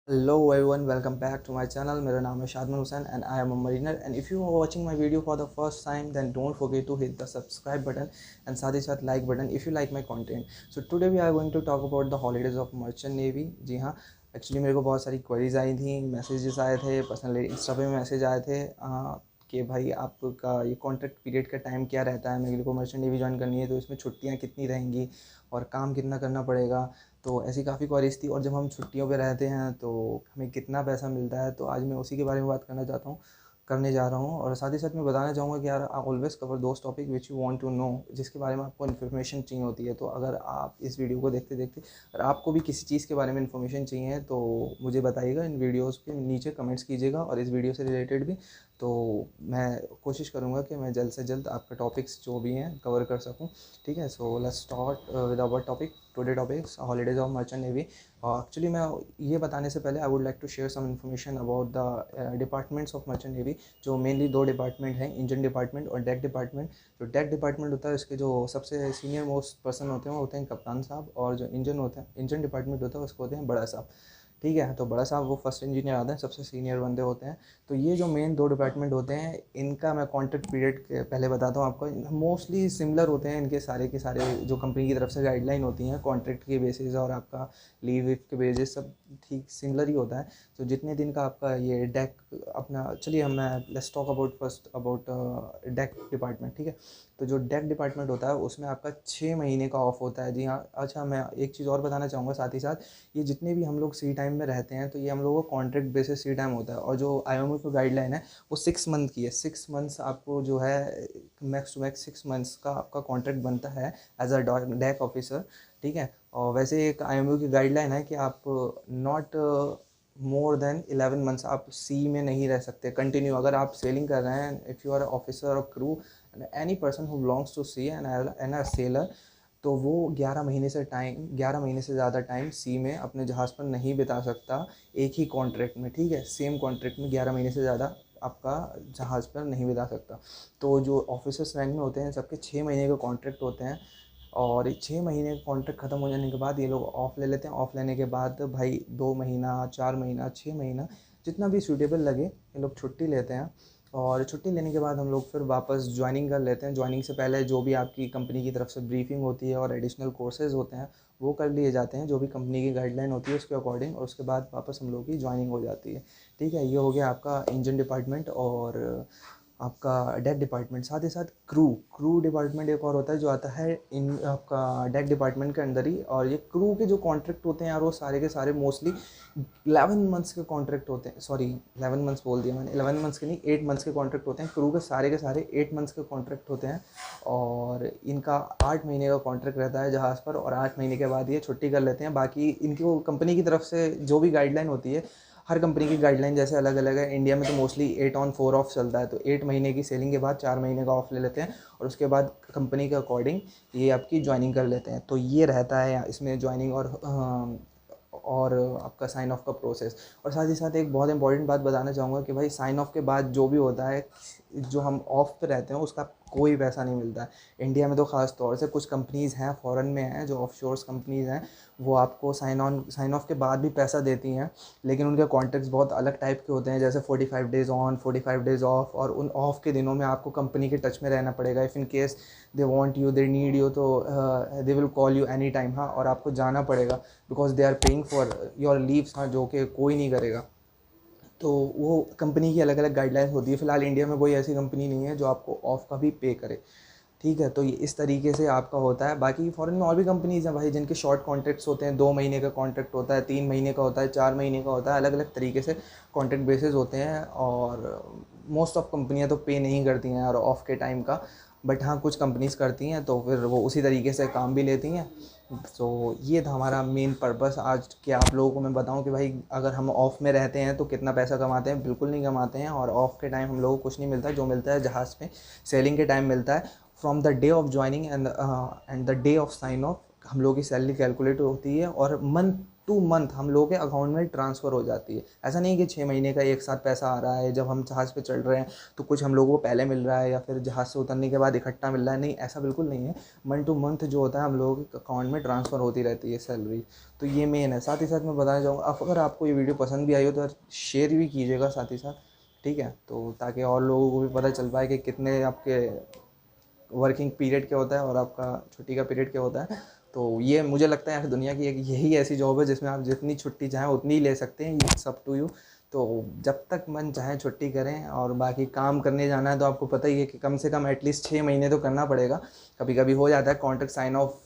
Hello everyone, welcome back to my channel. मेरा नाम है Shadman Hussain and I am a mariner. And if you are watching my video for the first time, then don't forget to hit the subscribe button and साथ ही साथ like button if you like my content. So today we are going to talk about the holidays of Merchant Navy. जी हाँ, actually मेरे को बहुत सारी queries आई थी, messages आए थे, पर्सनली इंस्टा पे मैसेज आए थे कि भाई आपका ये कॉन्ट्रैक्ट पीरियड का टाइम क्या रहता है, मेरे को मर्चेंट नेवी ज्वाइन करनी है तो इसमें छुट्टियाँ कितनी रहेंगी और काम कितना करना पड़ेगा। तो ऐसी काफ़ी क्वेरीज थी और जब हम छुट्टियों पे रहते हैं तो हमें कितना पैसा मिलता है, तो आज मैं उसी के बारे में बात करने जा रहा हूँ। और साथ ही साथ मैं बताना चाहूँगा कि यार I always cover those topic which you want to know, जिसके बारे में आपको इन्फॉर्मेशन चाहिए होती है। तो अगर आप इस वीडियो को देखते देखते अगर आपको भी किसी चीज़ के बारे में इन्फॉर्मेशन चाहिए तो मुझे बताइएगा, इन वीडियोज़ के नीचे कमेंट्स कीजिएगा और इस वीडियो से रिलेटेड भी। तो मैं कोशिश करूँगा कि मैं जल्द से जल्द आपका टॉपिक्स जो भी हैं कवर कर सकूँ। ठीक है, so let's start with our topic. Today topics holidays of merchant navy. Actually मैं ये बताने से पहले I would like to share some information about the departments of merchant navy. जो मेनली दो डिपार्टमेंट हैं, इंजन डिपार्टमेंट और डेक डिपार्टमेंट। जो डेक डिपार्टमेंट होता है उसके जो सबसे सीनियर मोस्ट पर्सन होते हैं वो होते हैं कप्तान साहब, और जो इंजन डिपार्टमेंट होता है उसको होते हैं बड़ा साहब। ठीक है, तो बड़ा साहब वो फर्स्ट इंजीनियर आते हैं, सबसे सीनियर बंदे होते हैं। तो ये जो मेन दो डिपार्टमेंट होते हैं इनका मैं कॉन्ट्रैक्ट पीरियड के पहले बताता हूँ आपको। मोस्टली सिमिलर होते हैं इनके सारे के सारे, जो कंपनी की तरफ से गाइडलाइन होती हैं कॉन्ट्रैक्ट के बेसिस और आपका लीव के बेसिस सब ठीक सिमिलर ही होता है। तो जितने दिन का आपका ये डेक अपना, चलिए हम मैं let's talk about first about deck department. ठीक है, तो जो डेक डिपार्टमेंट होता है उसमें आपका 6 महीने का ऑफ होता है। जी हाँ, अच्छा मैं एक चीज़ और बताना चाहूँगा साथ ही साथ, ये जितने भी हम लोग सी टाइम में रहते हैं तो ये हम लोगों को कॉन्ट्रैक्ट बेसिस सी टाइम होता है। और जो IMO की गाइडलाइन है वो 6 मंथ की है। 6 मंथ्स आपको जो है मैक्स टू मैक्स 6 मंथ्स का आपका कॉन्ट्रैक्ट बनता है एज अ डेक ऑफिसर। ठीक है, और वैसे एक IMO की गाइडलाइन है कि आप नॉट मोर देन 11 मंथ्स आप सी में नहीं रह सकते कंटिन्यू। अगर आप सेलिंग कर रहे हैं, इफ़ यू आर ऑफिसर और crew any person who belongs to sea and a sailor, तो वो 11 महीने से ज़्यादा टाइम सी में अपने जहाज़ पर नहीं बिता सकता एक ही कॉन्ट्रैक्ट में। ठीक है, सेम कॉन्ट्रैक्ट में 11 महीने से ज़्यादा आपका जहाज़ पर नहीं बिता सकता। तो जो ऑफिसर्स रैंक में होते हैं सबके 6 महीने के कॉन्ट्रैक्ट होते हैं। और 6 महीने का कॉन्ट्रैक्ट ख़त्म हो जाने के बाद ये लोग ऑफ़ ले लेते हैं। ऑफ़ लेने के बाद भाई 2 महीना, 4 महीना, 6 महीना, जितना भी सूटेबल लगे ये लोग छुट्टी लेते हैं। और छुट्टी लेने के बाद हम लोग फिर वापस ज्वाइनिंग कर लेते हैं। ज्वाइनिंग से पहले जो भी आपकी कंपनी की तरफ से ब्रीफिंग होती है और एडिशनल कोर्सेज़ होते हैं वो कर लिए जाते हैं, जो भी कंपनी की गाइडलाइन होती है उसके अकॉर्डिंग, और उसके बाद वापस हम लोग की ज्वाइनिंग हो जाती है। ठीक है, ये हो गया आपका इंजन डिपार्टमेंट और आपका डेक डिपार्टमेंट। साथ ही साथ क्रू डिपार्टमेंट एक और होता है जो आता है इन आपका डेक डिपार्टमेंट के अंदर ही। और ये क्रू के जो कॉन्ट्रैक्ट होते हैं यार वो सारे के सारे मोस्टली 11 मंथ्स के कॉन्ट्रैक्ट होते हैं। सॉरी, 11 मंथ्स बोल दिया मैंने, 11 मंथ्स के नहीं, 8 मंथ्स के कॉन्ट्रैक्ट होते हैं। क्रू के सारे 8 मंथ्स के कॉन्ट्रैक्ट होते हैं। और इनका 8 महीने का कॉन्ट्रैक्ट रहता है जहाज़ पर, और 8 महीने के बाद ये छुट्टी कर लेते हैं। बाकी इनकी वो कंपनी की तरफ से जो भी गाइडलाइन होती है, हर कंपनी की गाइडलाइन जैसे अलग अलग है। इंडिया में तो मोस्टली 8 ऑन 4 ऑफ चलता है, तो 8 महीने की सेलिंग के बाद 4 महीने का ऑफ ले लेते हैं और उसके बाद कंपनी के अकॉर्डिंग ये आपकी ज्वाइनिंग कर लेते हैं। तो ये रहता है इसमें ज्वाइनिंग और आपका साइन ऑफ का प्रोसेस। और साथ ही साथ एक बहुत इंपॉर्टेंट बात बताना चाहूँगा कि भाई साइन ऑफ के बाद जो भी होता है, जो हम ऑफ पे रहते हैं उसका कोई पैसा नहीं मिलता है। इंडिया में तो ख़ास तौर से कुछ कंपनीज़ हैं फॉरेन में हैं जो ऑफशोर्स कंपनीज़ हैं, वो आपको साइन ऑफ के बाद भी पैसा देती हैं, लेकिन उनके कॉन्ट्रैक्ट्स बहुत अलग टाइप के होते हैं, जैसे 45 डेज़ ऑन, 45 डेज़ ऑफ। और उन ऑफ के दिनों में आपको कंपनी के टच में रहना पड़ेगा। If in case they want you, they need you, तो they will call you any time. हाँ, और आपको जाना पड़ेगा because they are paying for your leaves, हाँ, जो कि कोई नहीं करेगा। तो वो कंपनी की अलग अलग गाइडलाइंस होती है। फ़िलहाल इंडिया में कोई ऐसी कंपनी नहीं है जो आपको ऑफ का भी पे करे। ठीक है, तो ये इस तरीके से आपका होता है। बाकी फ़ॉरेन में और भी कंपनीज़ हैं भाई जिनके शॉर्ट कॉन्ट्रैक्ट्स होते हैं, 2 महीने का कॉन्ट्रैक्ट होता है, 3 महीने का होता है, 4 महीने का होता है, अलग अलग तरीके से कॉन्ट्रैक्ट बेसिस होते हैं। और मोस्ट ऑफ कंपनियां तो पे नहीं करती हैं और ऑफ के टाइम का, बट हाँ कुछ कंपनीज़ करती हैं तो फिर वो उसी तरीके से काम भी लेती हैं। तो ये था हमारा मेन पर्पस आज, कि आप लोगों को मैं बताऊं कि भाई अगर हम ऑफ़ में रहते हैं तो कितना पैसा कमाते हैं। बिल्कुल नहीं कमाते हैं, और ऑफ़ के टाइम हम लोगों को कुछ नहीं मिलता। जो मिलता है जहाज़ में सेलिंग के टाइम मिलता है। From the day of joining and the day of sine of हम लोगों की सैलरी कैलकुलेट होती है, और मंथ टू मंथ हम लोगों के अकाउंट में ट्रांसफ़र हो जाती है। ऐसा नहीं कि 6 महीने का एक साथ पैसा आ रहा है, जब हम जहाज़ पे चढ़ रहे हैं तो कुछ हम लोगों को पहले मिल रहा है या फिर जहाज़ से उतरने के बाद इकट्ठा मिल रहा है, नहीं ऐसा बिल्कुल नहीं है। मंथ टू मंथ जो होता है हम लोगों के अकाउंट में ट्रांसफ़र होती रहती है सैलरी। तो ये मेन है। साथ ही साथ मैं बताना चाहूँगा, अब अगर आपको ये वीडियो पसंद भी आई हो तो शेयर भी कीजिएगा साथ ही साथ, ठीक है, तो ताकि और लोगों को भी पता चल पाए कि कितने आपके वर्किंग पीरियड क्या होता है और आपका छुट्टी का पीरियड क्या होता है। तो ये मुझे लगता है दुनिया की एक यही ऐसी जॉब है जिसमें आप जितनी छुट्टी चाहें उतनी ही ले सकते हैं, इट्स अप टू यू। तो जब तक मन चाहे छुट्टी करें, और बाकी काम करने जाना है तो आपको पता ही है कि कम से कम एटलीस्ट 6 महीने तो करना पड़ेगा। कभी कभी हो जाता है कॉन्ट्रैक्ट साइन ऑफ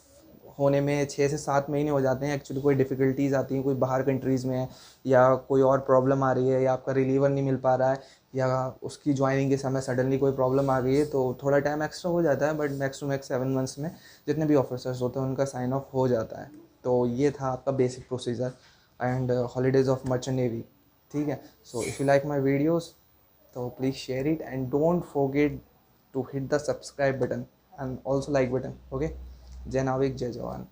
होने में 6 से 7 महीने हो जाते हैं। एक्चुअली कोई डिफ़िकल्टीज़ आती हैं, कोई बाहर कंट्रीज़ में है या कोई और प्रॉब्लम आ रही है या आपका रिलीवर नहीं मिल पा रहा है या उसकी ज्वाइनिंग के समय सडनली कोई प्रॉब्लम आ गई है, तो थोड़ा टाइम एक्स्ट्रा हो जाता है। But max to max 7 months में जितने भी ऑफिसर्स होते हैं उनका साइन ऑफ हो जाता है। तो ये था आपका basic procedure and holidays of merchant navy, ठीक है। So if you like my videos तो please share it and don't forget to hit the subscribe button and also like button. Okay, जय नाविक जय जवान।